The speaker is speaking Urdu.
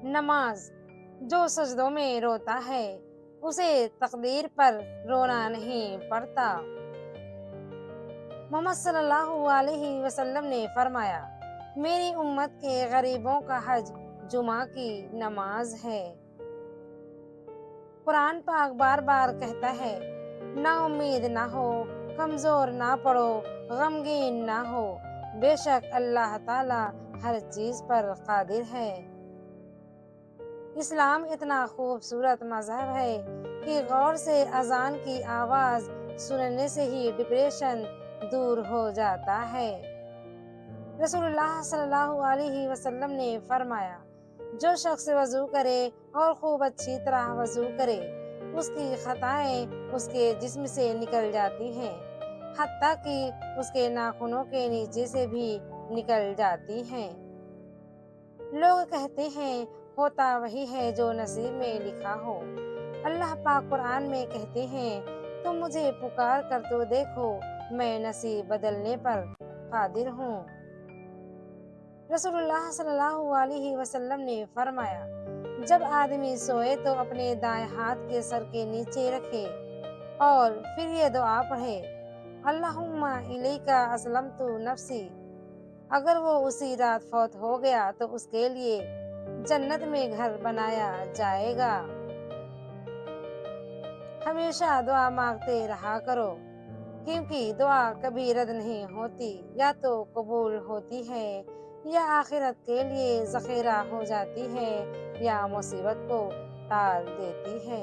نماز جو سجدوں میں روتا ہے اسے تقدیر پر رونا نہیں پڑتا۔ محمد صلی اللہ علیہ وسلم نے فرمایا، میری امت کے غریبوں کا حج جمعہ کی نماز ہے۔ قرآن پاک بار بار کہتا ہے، نا امید نہ ہو، کمزور نہ پڑو، غمگین نہ ہو، بے شک اللہ تعالی ہر چیز پر قادر ہے۔ اسلام اتنا خوبصورت مذہب ہے کہ غور سے اذان کی آواز سننے سے ہی ڈپریشن دور ہو جاتا ہے۔ رسول اللہ صلی اللہ علیہ وسلم نے فرمایا، جو شخص وضو کرے اور خوب اچھی طرح وضو کرے اس کی خطائیں اس کے جسم سے نکل جاتی ہیں، حتیٰ کہ اس کے ناخنوں کے نیچے سے بھی نکل جاتی ہیں۔ لوگ کہتے ہیں ہوتا وہی ہے جو نصیب میں لکھا ہو۔ اللہ پاک قرآن میں کہتے ہیں، تم مجھے پکار کر تو دیکھو، میں نصیب بدلنے پر قادر ہوں۔ رسول اللہ صلی اللہ علیہ وسلم نے فرمایا، جب آدمی سوئے تو اپنے دائیں ہاتھ کے سر کے نیچے رکھے اور پھر یہ دعا پڑھے، اللہم الیک اسلمت نفسی۔ اگر وہ اسی رات فوت ہو گیا تو اس کے لیے جنت میں گھر بنایا جائے گا۔ ہمیشہ دعا مانگتے رہا کرو، کیونکہ دعا کبھی رد نہیں ہوتی، یا تو قبول ہوتی ہے یا آخرت کے لیے ذخیرہ ہو جاتی ہے یا مصیبت کو ٹال دیتی ہے۔